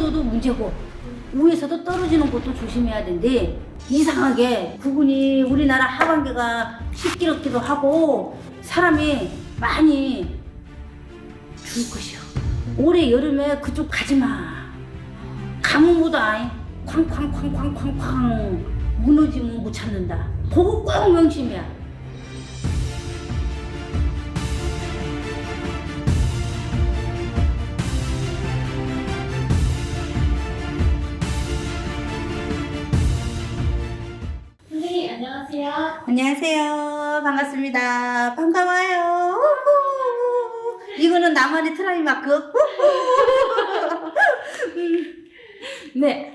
물러둬도 문제고 위에서도 떨어지는 것도 조심해야 되는데 이상하게 부근이 우리나라 하반기가 시끄럽기도 하고 사람이 많이 죽을 것이요. 올해 여름에 그쪽 가지마. 가면 뭐다 쾅쾅쾅쾅쾅쾅 무너지면 못 찾는다. 그거 꼭 명심이야. 선생님 안녕하세요. 안녕하세요. 반갑습니다. 반가워요. 우후. 이거는 나만의 트라이 마크. 네.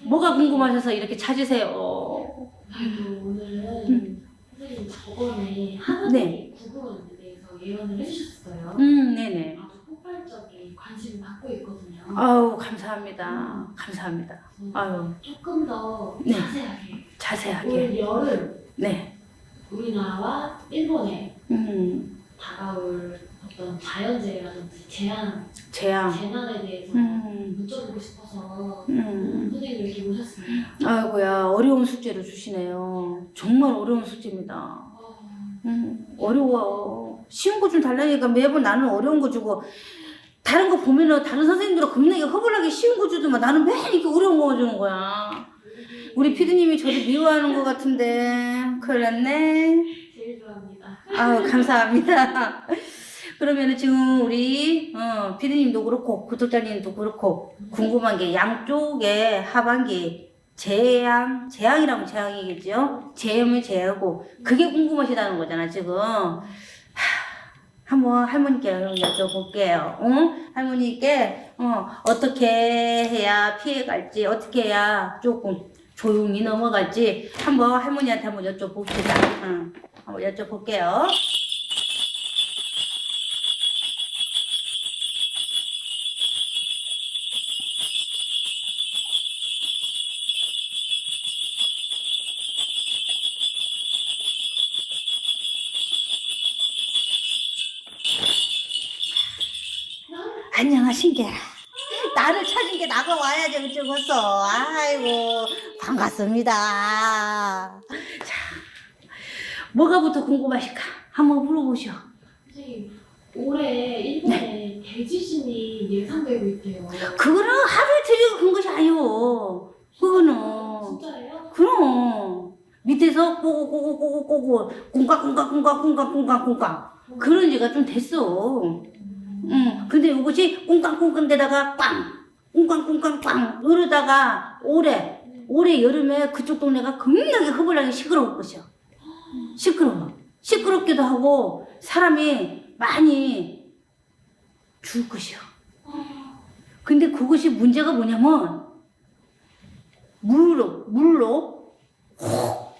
뭐가 궁금하셔서 이렇게 찾으세요? 그리고 오늘은 선생님 저번에 하나님 구구론에 대해서 예언을 해주셨어요. 네네. 아주 폭발적인 관심을 받고 있거든요. 아우, 감사합니다. 감사합니다. 아유, 조금 더 네. 자세하게 자세하게. 올 여름 네. 우리나라와 일본에 음, 다가올 어떤 자연재해라든지 재난에 재앙. 대해서 여쭤보고 싶어서 선생님 여기 모셨습니다. 아이고야, 어려운 숙제를 주시네요. 정말 어려운 숙제입니다. 어려워. 쉬운 거 좀 달라니까 매번 나는 어려운 거 주고, 다른 거 보면은 다른 선생님들은 겁나게 허벌나게 쉬운 거 주더만 나는 왜 이렇게 어려운 거 주는 거야. 우리 피디님이 저를 미워하는 것 같은데 큰일 났네. 제일 좋아합니다. 아유, 감사합니다. 그러면은 지금 우리 피디님도 그렇고 구독자님도 그렇고 궁금한 게 양쪽에 하반기 재앙이라면 재앙이겠죠? 재해면 재해고 그게 궁금하시다는 거잖아 지금. 한번 할머니께 여쭤볼게요. 응? 할머니께 어떻게 해야 피해갈지, 어떻게 해야 조금 조용히 넘어갈지 한번 할머니한테 한번 여쭤봅시다. 응. 한번 여쭤볼게요. 안녕하신게. 나를 찾은 게 나가 와야지 어쩌겠어. 아이고 반갑습니다. 자, 뭐가부터 궁금하실까? 한번 물어보시오. 선생님 올해 일본에 대지진이 예상되고 있대요. 그거는 하루 이틀 큰 것이 아니오. 그거는 진짜예요? 그럼 밑에서 꼬고꼬고꼬고꼬고 꿍깍꿍깍꿍깍꿍깍꿍깍꿍깍 그런 지가 좀 됐어. 근데 이것이 꿍깡꿍깡대다가 빵 꿍깡꿍깡빵 이러다가 올해 여름에 그쪽 동네가 겁나게 허벌나게 시끄러울 것이야. 시끄럽기도 하고 사람이 많이 죽을 것이야. 근데 그것이 문제가 뭐냐면 물로 혹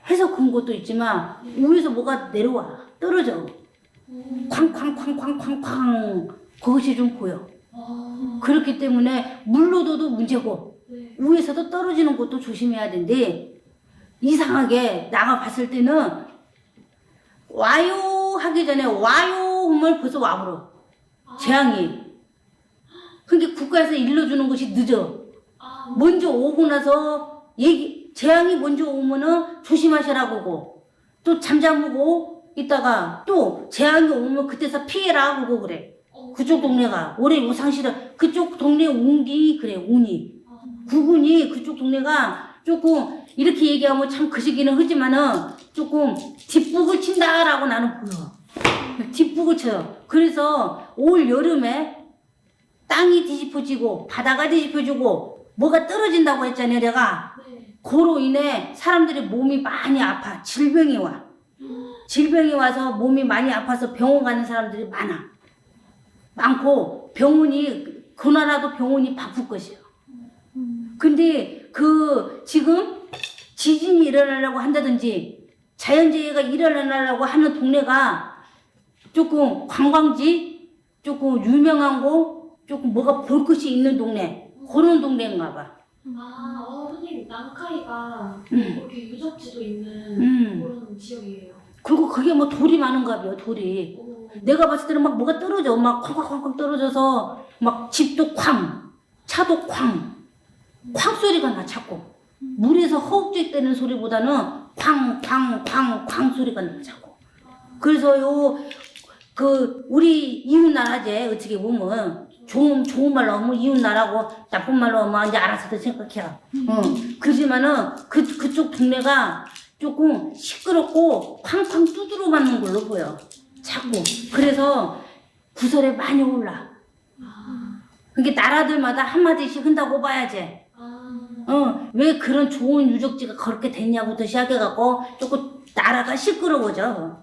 해서 큰 것도 있지만 위에서 뭐가 내려와 떨어져. 쾅쾅쾅쾅쾅쾅 그것이 좀 보여. 그렇기 때문에 물러둬도 문제고 네. 위에서도 떨어지는 것도 조심해야 되는데 이상하게 나가 봤을 때는 와요 하기 전에 와요 하면 벌써 와버려. 재앙이. 그러니까 국가에서 일러주는 것이 늦어. 먼저 오고 나서 재앙이 먼저 오면은 조심하시라고 또 잠잠하고 있다가 또 재앙이 오면 그때서 피해라 하고 그래. 그쪽 동네가 올해 우상시를 그쪽 동네 운이 그래 운이 구군이 그쪽 동네가 조금 이렇게 얘기하면 참 그시기는 하지만은 조금 뒷북을 친다라고 나는 보여. 뒷북을 쳐. 그래서 올 여름에 땅이 뒤집어지고 바다가 뒤집어지고 뭐가 떨어진다고 했잖아요 내가. 그로 인해 사람들이 몸이 많이 아파. 질병이 와. 질병이 와서 몸이 많이 아파서 병원 가는 사람들이 많고 그 나라도 병원이 바쁠 것이에요. 근데 지금 지진이 일어나려고 한다든지 자연재해가 일어나려고 하는 동네가 조금 관광지 조금 유명한 거 조금 뭐가 볼 것이 있는 동네 그런 동네인가 봐. 선생님 난카이가 이렇게 유적지도 있는 그런 지역이에요. 그리고 그게 뭐 돌이 많은가 봐요, 돌이. 내가 봤을 때는 막 뭐가 떨어져. 막 쾅쾅쾅쾅 떨어져서 막 집도 쾅. 차도 쾅 소리가 나 자꾸. 물에서 허우적대는 소리보다는 쾅 소리가 나 자꾸. 그래서 우리 이웃 나라제 어떻게 보면 좋은 말로 하면 이웃 나라고 나쁜 말로 하면 이제 알아서도 생각해요. 그렇지만은 그쪽 동네가 조금 시끄럽고 쾅쾅 두드러 맞는 걸로 보여. 자꾸. 그래서 구설에 많이 올라. 그게 나라들마다 한마디씩 한다고 봐야지. 왜 그런 좋은 유적지가 그렇게 됐냐부터 시작해갖고 조금 나라가 시끄러워져.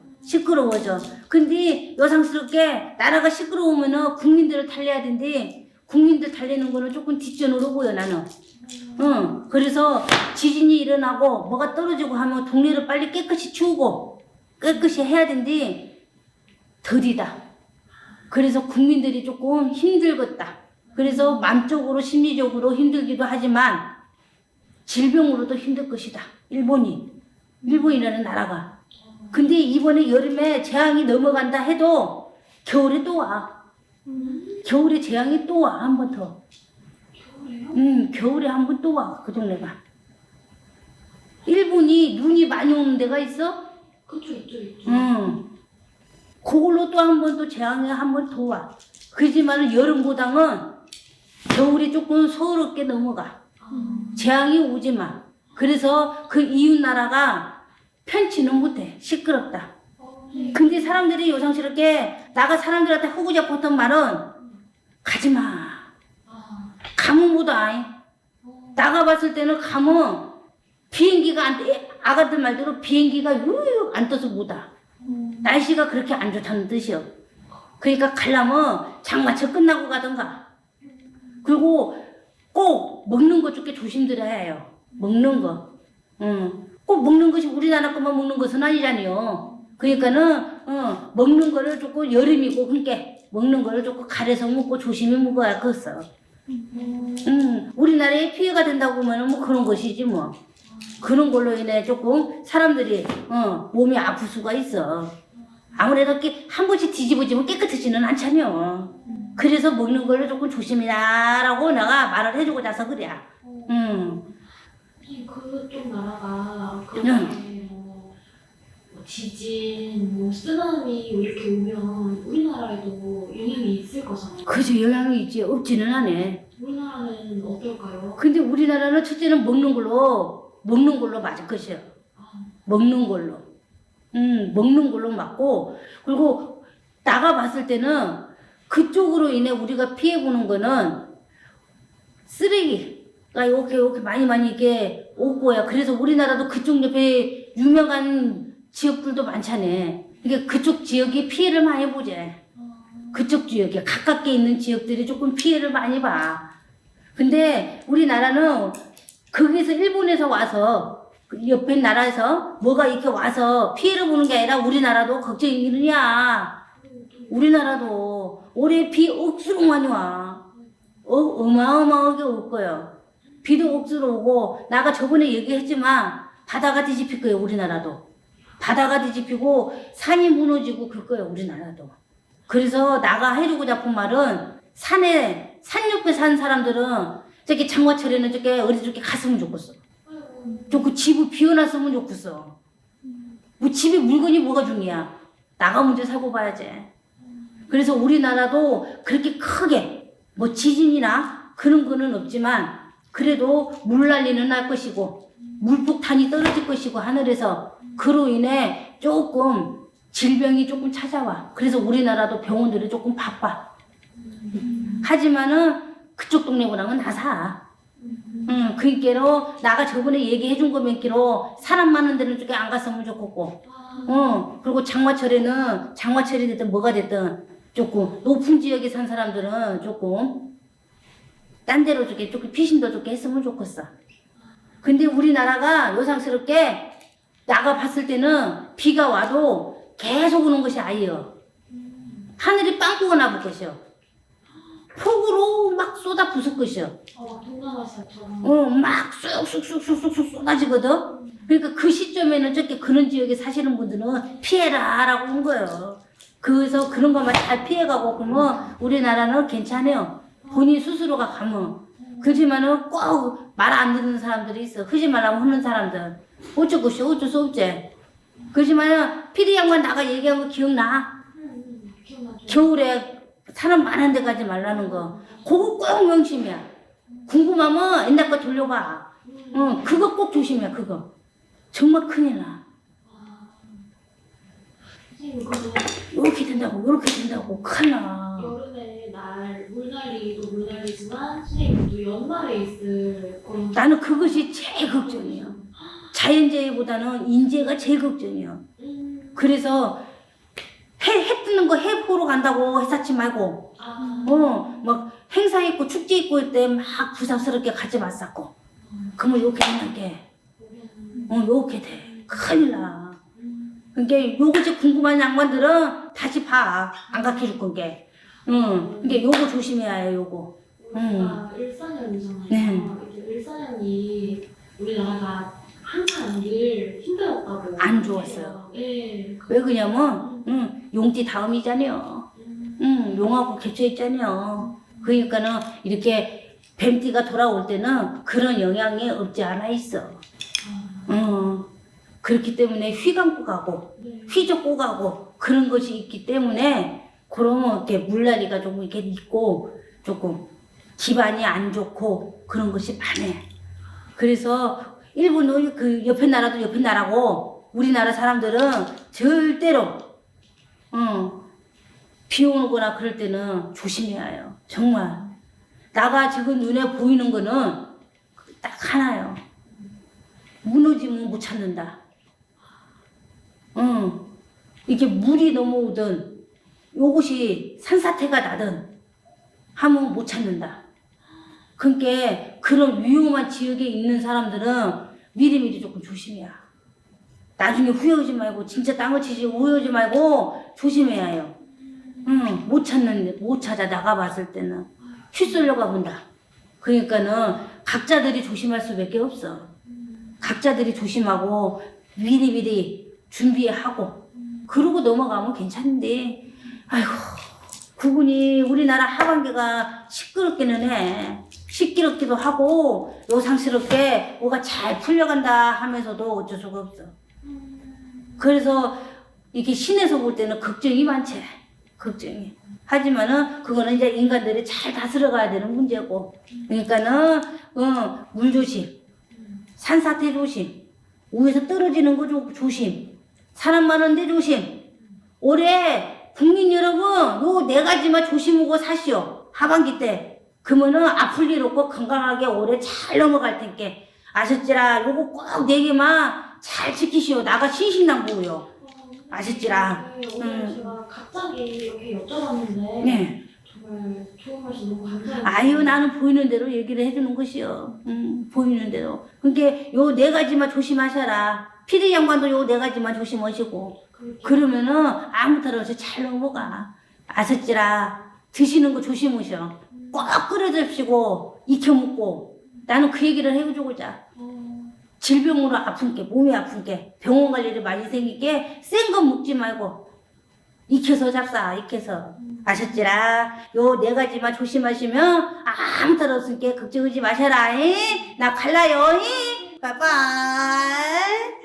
근데 여상스럽게 나라가 시끄러우면은 국민들을 달래야 된대. 국민들 달래는 거는 조금 뒷전으로 보여 나는. 그래서 지진이 일어나고 뭐가 떨어지고 하면 동네를 빨리 깨끗이 치우고 깨끗이 해야 된대. 더디다. 그래서 국민들이 조금 힘들겠다. 그래서 마음적으로 심리적으로 힘들기도 하지만 질병으로도 힘들 것이다. 일본이라는 나라가. 근데 이번에 여름에 재앙이 넘어간다 해도 겨울에 또 와. 겨울에 재앙이 또 와. 한 번 더. 겨울에요? 겨울에 한 번 또 와. 그 동네가. 일본이 눈이 많이 오는 데가 있어? 그쵸, 있죠. 그걸로 또 한 번 또 재앙이 한 번 더 와. 그렇지만 여름보다는 겨울이 조금 소롭게 넘어가. 재앙이 오지만. 그래서 그 이웃 나라가 편치는 못해. 시끄럽다. 근데 사람들이 요상스럽게 나가 사람들한테 호구잡혔던 말은 가지마. 가면 못와. 나가봤을 때는 가면 비행기가 아가들 말대로 비행기가 유유 안 떠서 못와. 날씨가 그렇게 안 좋다는 뜻이요. 그러니까 가려면 장마철 끝나고 가던가. 그리고 꼭 먹는 거 좋게 조심들어야 해요. 먹는 거. 꼭 먹는 것이 우리나라 것만 먹는 것은 아니잖아요. 그러니까는 먹는 거를 조금 여름이고 그러니까 먹는 거를 조금 가려서 먹고 조심히 먹어야 겠어. 우리나라에 피해가 된다고 하면 뭐 그런 것이지 뭐. 그런 걸로 인해 조금 사람들이 몸이 아플 수가 있어. 아무래도 이렇게 한 번씩 뒤집어지면 깨끗해지는 않잖여. 그래서 먹는 거를 조금 조심이라라고 내가 말을 해주고 나서 그래. 그쪽 나라가 그렇게 뭐 지진, 뭐 쓰나미 이렇게 오면 우리나라에도 영향이 있을 거잖아요. 그죠, 영향이 있지. 없지는 않아. 우리나라는 어떨까요? 근데 우리나라는 첫째는 먹는 걸로 맞을 것이야. 먹는 걸로. 먹는 걸로 맞고, 그리고 나가봤을 때는 그쪽으로 인해 우리가 피해보는 거는 쓰레기가 이렇게 많이 이게 올 거야. 그래서 우리나라도 그쪽 옆에 유명한 지역들도 많잖아. 그러니까 그쪽 지역이 피해를 많이 보지. 그쪽 지역에 가깝게 있는 지역들이 조금 피해를 많이 봐. 근데 우리나라는 거기서 일본에서 와서 옆에 나라에서 뭐가 이렇게 와서 피해를 보는 게 아니라 우리나라도 걱정이 있느냐. 우리나라도 올해 비 억수로 많이 와. 어마어마하게 올 거예요. 비도 억수로 오고 나가 저번에 얘기했지만 바다가 뒤집힐 거예요. 우리나라도. 바다가 뒤집히고 산이 무너지고 그럴 거예요. 우리나라도. 그래서 나가 해주고 싶은 말은 산 옆에 산 사람들은 저기 장마철에는 저게 어디저기 갔으면 좋겠어. 그 집을 비워놨으면 좋겠어. 뭐 집에 물건이 뭐가 중요해. 나가 먼저 살고 봐야지. 그래서 우리나라도 그렇게 크게 뭐 지진이나 그런 거는 없지만 그래도 물난리는 날 것이고 물폭탄이 떨어질 것이고 하늘에서 그로 인해 조금 질병이 조금 찾아와. 그래서 우리나라도 병원들이 조금 바빠. 하지만은 그쪽 동네보다는 나사. 그니까로 나가 저번에 얘기해 준 거 몇 개로 사람 많은 데는 쪽에 안 갔으면 좋겠고. 그리고 장마철이 됐든 뭐가 됐든 조금 높은 지역에 산 사람들은 조금 딴 데로 조금 피신도 좋게 했으면 좋겠어. 근데 우리나라가 요상스럽게 나가 봤을 때는 비가 와도 계속 오는 것이 아니에요. 하늘이 빵꾸가 나볼 것이요. 폭우로 막 쏟아 부술 것이요. 막 동남아시아처럼. 막 쑥쑥쑥쑥쑥 쏟아지거든. 그러니까 그 시점에는 저렇게 그런 지역에 사시는 분들은 피해라라고 한 거예요. 그래서 그런 것만 잘 피해가고 그러면 우리나라는 괜찮아요. 본인 스스로가 가면 그렇지만은 꼭 말 안 듣는 사람들이 있어. 하지 말라면 하는 사람들. 어쩔 것이 어쩔 수 없지. 그렇지만은 피디 양반 나가 얘기한 거 기억나? 기억나죠? 겨울에 사람 많은 데 가지 말라는 거. 그거 꼭 명심이야. 궁금하면 옛날 거 돌려봐. 그거 꼭 조심해, 그거. 정말 큰일 나. 선생님 그래서 이렇게 된다고, 이렇게 된다고, 큰일 나. 여름에 날 물난리도 물난리지만 선생님 또 연말에 있을 그런 나는 그것이 제일 걱정이야. 자연재해보다는 인재가 제일 걱정이야. 그래서 해 뜨는 거 해 보러 간다고 해사치 말고, 막 행사 있고 축제 있고 할 때 막 부담스럽게 가지 말았고. 그러면 요렇게 되는 게, 요렇게 돼. 큰일 나. 그러니까 요거 궁금한 양반들은 다시 봐. 안 가르쳐 줄 건게. 그러니까 요거 조심해야 해, 요거. 우리가 일사년이잖아요. 네. 이제 일사년이 우리나라가 항상 늘 힘들었다고. 안 좋았어요. 네. 왜 그러냐면, 용띠 다음이잖아요. 용하고 겹쳐있잖아요. 그러니까는 이렇게 뱀띠가 돌아올 때는 그런 영향이 없지 않아 있어. 그렇기 때문에 휘 감고 가고, 네. 휘 젓고 가고, 그런 것이 있기 때문에, 그러면 이렇게 물난리가 조금 이렇게 있고, 조금 기반이 안 좋고, 그런 것이 많아. 그래서 일본은 그 옆에 나라도 옆에 나라고, 우리나라 사람들은 절대로, 비 오는 거나 그럴 때는 조심해야 해요. 정말. 나가 지금 눈에 보이는 거는 딱 하나요. 무너지면 못 찾는다. 이렇게 물이 넘어오든, 요것이 산사태가 나든, 하면 못 찾는다. 그러니까 그런 위험한 지역에 있는 사람들은 미리미리 조금 조심해야. 나중에 후회하지 말고, 진짜 땅을 치지 후회하지 말고 조심해야 해요. 못 찾아, 나가봤을 때는. 휘둘려가 본다. 그러니까는 각자들이 조심할 수밖에 없어. 각자들이 조심하고, 미리미리 준비하고, 그러고 넘어가면 괜찮은데, 아이고, 그분이 우리나라 하반기가 시끄럽기는 해. 시끄럽기도 하고, 요상스럽게 뭐가 잘 풀려간다 하면서도 어쩔 수가 없어. 그래서 이렇게 시내에서 볼 때는 걱정이 많지. 걱정이. 하지만은 그거는 이제 인간들이 잘 다스려가야 되는 문제고. 그러니까는, 물 조심. 산사태 조심. 위에서 떨어지는 거 조심. 사람 많은데 조심. 올해 국민 여러분, 요 4가지만 조심하고 사시오. 하반기 때. 그러면은 아플 일 없고 건강하게 올해 잘 넘어갈 텐께. 아셨지라? 요거 꼭 4개만 잘 지키시오. 나가 신신당부요. 아셨지라? 네, 오늘 제가 갑자기 이렇게 여쭤봤는데 네. 정말 좋은 말씀 너무 감사해요. 아유, 나는 보이는 대로 얘기를 해주는 것이요. 보이는 대로. 그러니까 요 4가지만 조심하셔라. 피디 양반도 요 4가지만 조심하시고. 그러면은 아무 탈 없이 잘 넘어가. 아셨지라? 드시는 거 조심하셔. 꼭 끓여 드시고 익혀 먹고. 나는 그 얘기를 해주고자. 질병으로 아픈 게, 몸이 아픈 게, 병원 갈 일이 많이 생기게 센 거 먹지 말고 익혀서 잡사, 익혀서. 아셨지라? 요 4가지만 조심하시면 아무 탈 없으니까 걱정하지 마셔라. 나 갈라요. 빠빠이.